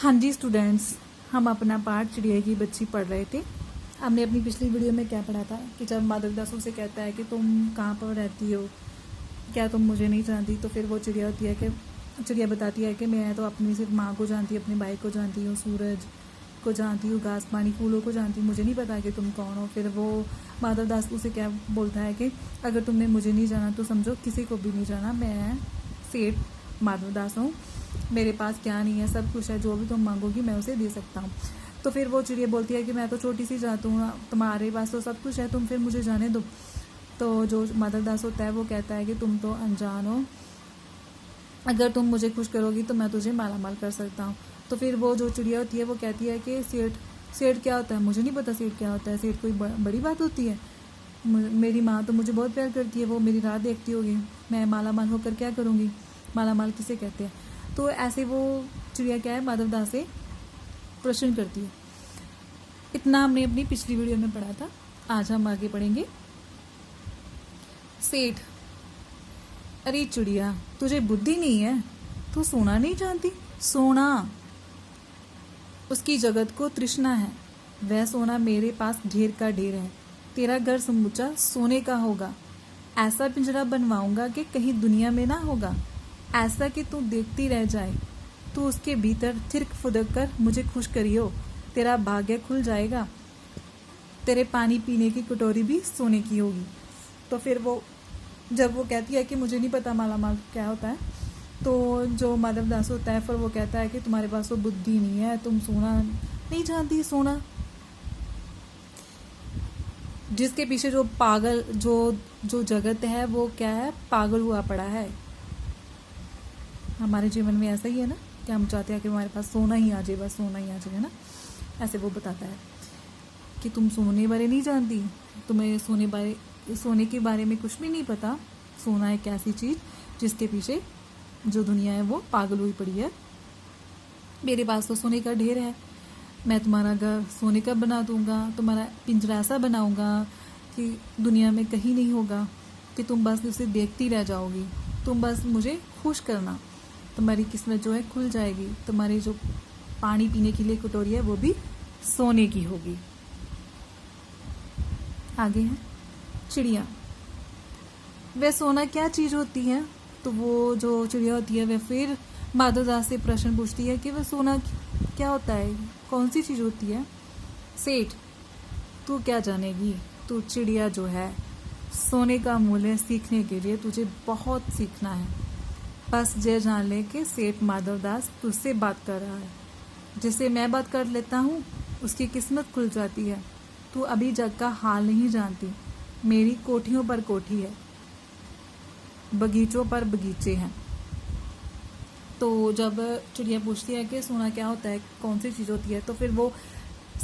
हाँ जी स्टूडेंट्स, हम अपना पाठ चिड़िया की बच्ची पढ़ रहे थे। हमने अपनी पिछली वीडियो में क्या पढ़ा था कि जब माधवदास उसे कहता है कि तुम कहाँ पर रहती हो, क्या तुम मुझे नहीं जानती, तो फिर वो चिड़िया बताती है कि मैं तो अपनी सिर्फ माँ को जानती हूँ, अपने भाई को जानती हूँ, सूरज को जानती हूँ, घास पानी फूलों को जानती हूँ, मुझे नहीं पता कि तुम कौन हो। फिर वो माधवदास उसे क्या बोलता है कि अगर तुमने मुझे नहीं जाना तो समझो किसी को भी नहीं जाना, मैं सेठ माधवदास हूँ, मेरे पास क्या नहीं है, सब कुछ है, जो भी तुम मांगोगी मैं उसे दे सकता हूँ। तो फिर वो चिड़िया बोलती है कि मैं तो छोटी सी जात हूँ, तुम्हारे पास तो सब कुछ है, तुम फिर मुझे जाने दो। तो जो माधवदास होता है वो कहता है कि तुम तो अनजान हो, अगर तुम मुझे खुश करोगी तो मैं तुझे माला माल कर सकता हूँ। तो फिर वो जो चिड़िया होती है वो कहती है कि सेठ क्या होता है, मुझे नहीं पता सेठ क्या होता है, सेठ कोई बड़ी बात होती है, मेरी माँ तो मुझे बहुत प्यार करती है, वो मेरी राह देखती होगी, मैं माला माल होकर क्या करूँगी, माला माल किसे कहते हैं। तो ऐसे वो चिड़िया क्या है माधवदास से प्रश्न करती है। इतना हमने अपनी पिछली वीडियो में पढ़ा था। आज हम आगे पढ़ेंगे। सेठ, अरे चिड़िया तुझे बुद्धि नहीं है, तू सोना नहीं जानती? सोना उसकी जगत को तृष्णा है, वह सोना मेरे पास ढेर का ढेर है, तेरा घर समूचा सोने का होगा, ऐसा पिंजरा बनवाऊंगा कि कहीं दुनिया में ना होगा, ऐसा कि तू देखती रह जाए, तू उसके भीतर थिरक फुदक कर मुझे खुश करियो, तेरा भाग्य खुल जाएगा, तेरे पानी पीने की कटोरी भी सोने की होगी। तो फिर वो जब वो कहती है कि मुझे नहीं पता माला माल क्या होता है, तो जो माधवदास होता है फिर वो कहता है कि तुम्हारे पास तो बुद्धि नहीं है, तुम सोना नहीं जानती। सोना जिसके पीछे जो पागल जो जगत है वो क्या है, पागल हुआ पड़ा है। हमारे जीवन में ऐसा ही है ना कि हम चाहते हैं कि हमारे पास सोना ही आ जाए, बस सोना ही आ जाए, है ना। ऐसे वो बताता है कि तुम सोने बारे नहीं जानती, तुम्हें सोने के बारे में कुछ भी नहीं पता। सोना एक ऐसी चीज़ जिसके पीछे जो दुनिया है वो पागल हुई पड़ी है। मेरे पास तो सोने का ढेर है, मैं तुम्हारा घर सोने का बना दूंगा, तुम्हारा पिंजरा ऐसा बनाऊंगा कि दुनिया में कहीं नहीं होगा, कि तुम बस उसे देखती रह जाओगी, तुम बस मुझे खुश करना, तुम्हारी किस्मत जो है खुल जाएगी, तुम्हारी जो पानी पीने के लिए कटोरी है वो भी सोने की होगी। आगे है चिड़िया, वह सोना क्या चीज़ होती है? तो वो जो चिड़िया होती है वह फिर माधवदास से प्रश्न पूछती है कि वह सोना क्या होता है, कौन सी चीज़ होती है? सेठ, तू क्या जानेगी, तू चिड़िया जो है, सोने का मूल्य सीखने के लिए तुझे बहुत सीखना है। बस ये जान ले कि सेठ माधवदास तुझसे बात कर रहा है, जिससे मैं बात कर लेता हूँ उसकी किस्मत खुल जाती है। तू अभी जग का हाल नहीं जानती, मेरी कोठियों पर कोठी है, बगीचों पर बगीचे हैं। तो जब चिड़िया पूछती है कि सोना क्या होता है, कौन सी चीज़ होती है, तो फिर वो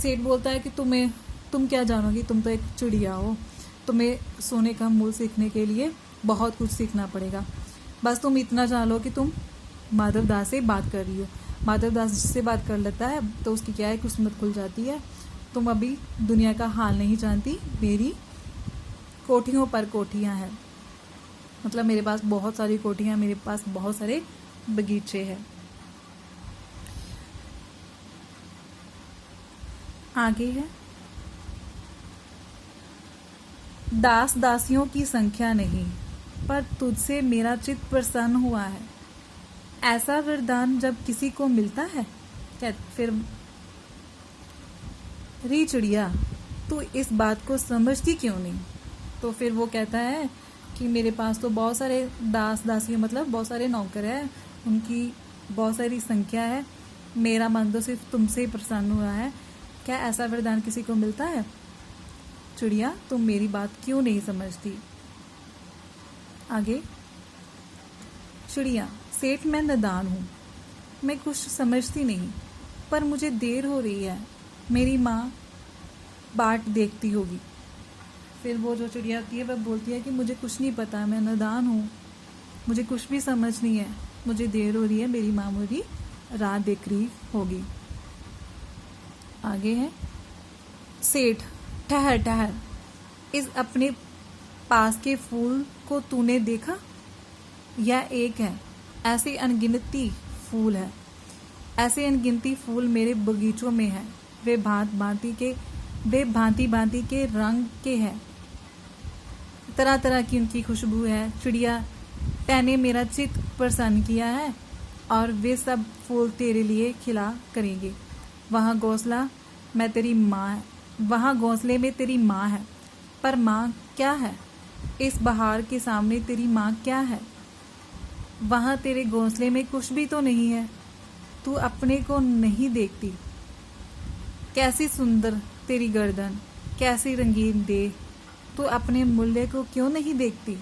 सेठ बोलता है कि तुम क्या जानोगी, तुम तो एक चिड़िया हो, तुम्हें सोने का मूल सीखने के लिए बहुत कुछ सीखना पड़ेगा। बस तुम इतना जान लो कि तुम माधवदास से बात कर रही हो। माधवदास जिससे बात कर लेता है तो उसकी क्या है, किस्मत खुल जाती है। तुम अभी दुनिया का हाल नहीं जानती, मेरी कोठियों पर कोठियाँ हैं, मतलब मेरे पास बहुत सारी कोठियाँ, मेरे पास बहुत सारे बगीचे हैं। आगे है, दास दासियों की संख्या नहीं, पर तुझसे मेरा चित्त प्रसन्न हुआ है, ऐसा वरदान जब किसी को मिलता है। फिर री चिड़िया, तू इस बात को समझती क्यों नहीं? तो फिर वो कहता है कि मेरे पास तो बहुत सारे दास दासियाँ, मतलब बहुत सारे नौकर हैं, उनकी बहुत सारी संख्या है, मेरा मन तो सिर्फ तुमसे प्रसन्न हुआ है, क्या ऐसा वरदान किसी को मिलता है? चिड़िया, तुम मेरी बात क्यों नहीं समझती? आगे चिड़िया, सेठ मैं नादान हूँ, मैं कुछ समझती नहीं, पर मुझे देर हो रही है, मेरी माँ बाट देखती होगी। फिर वो जो चिड़िया होती है वह बोलती है कि मुझे कुछ नहीं पता, मैं नादान हूँ, मुझे कुछ भी समझ नहीं है, मुझे देर हो रही है, मेरी माँ मेरी राह देख रही होगी। आगे है सेठ, ठहर ठहर, इस अपने पास के फूल को तूने देखा? यह एक है, ऐसे अनगिनती फूल है, ऐसे अनगिनती फूल मेरे बगीचों में हैं, वे भांति भांति के रंग के हैं, तरह तरह की उनकी खुशबू है। चिड़िया, तैने मेरा चित्त प्रसन्न किया है और वे सब फूल तेरे लिए खिला करेंगे। वहाँ घोंसला में तेरी माँ है, पर माँ क्या है? इस बहार के सामने तेरी माँ क्या है? वहाँ तेरे घोंसले में कुछ भी तो नहीं है। तू अपने को नहीं देखती? कैसी सुंदर तेरी गर्दन, कैसी रंगीन देह, तू अपने मूल्य को क्यों नहीं देखती?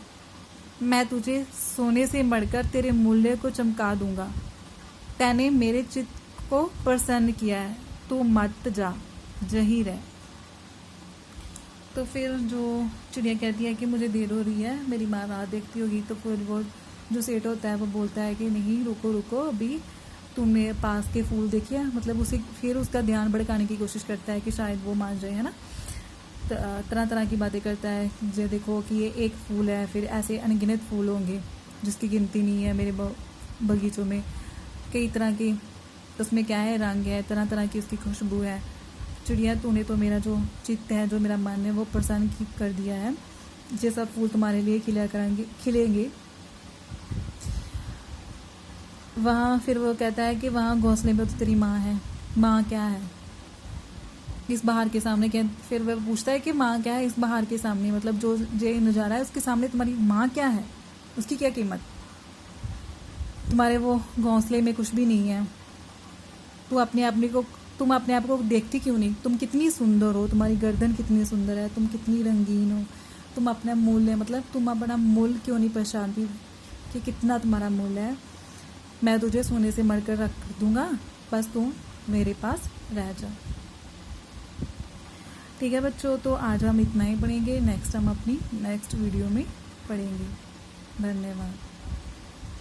मैं तुझे सोने से मढ़कर तेरे मूल्य को चमका दूंगा। तैने मेरे चित्त को प्रसन्न किया है, तू मत जा, जही रह। तो फिर जो चिड़िया कहती है कि मुझे देर हो रही है, मेरी माँ राह देखती होगी। तो फिर वो जो सेठ होता है वो बोलता है कि नहीं, रुको रुको, अभी तुमने पास के फूल देखिए। मतलब उसे फिर उसका ध्यान भड़काने की कोशिश करता है कि शायद वो मान जाए, है ना। तरह तरह की बातें करता है, जो देखो कि ये एक फूल है, फिर ऐसे अनगिनत फूल होंगे जिसकी गिनती नहीं है मेरे बगीचों में, कई तरह के, उसमें क्या है, रंग है, तरह तरह की उसकी खुशबू है। चिड़िया, तूने तो मेरा जो चित्त है, जो मेरा मन है, वो प्रसन्न कर दिया है। ये सब फूल तुम्हारे लिए खिलेंगे। वहाँ फिर वो कहता है कि वहाँ घोंसले में तो तेरी माँ है। माँ क्या है इस बहार के सामने? क्या? फिर वह पूछता है कि माँ क्या है इस बहार के सामने? मतलब जो ये नज़ारा है उसके सामने तुम्हारी माँ क्या है? उसकी क्या कीमत? तुम्हारे वो घोंसले में कुछ भी नहीं है। तुम अपने आप को देखती क्यों नहीं? तुम कितनी सुंदर हो, तुम्हारी गर्दन कितनी सुंदर है, तुम कितनी रंगीन हो। तुम अपना मूल्य, मतलब तुम अपना मूल्य क्यों नहीं पहचानती कि कितना तुम्हारा मूल्य है? मैं तुझे सोने से मढ़कर रख दूंगा, बस तुम मेरे पास रह जा। ठीक है बच्चों, तो आज हम इतना ही पढ़ेंगे। नेक्स्ट हम अपनी नेक्स्ट वीडियो में पढ़ेंगे। धन्यवाद।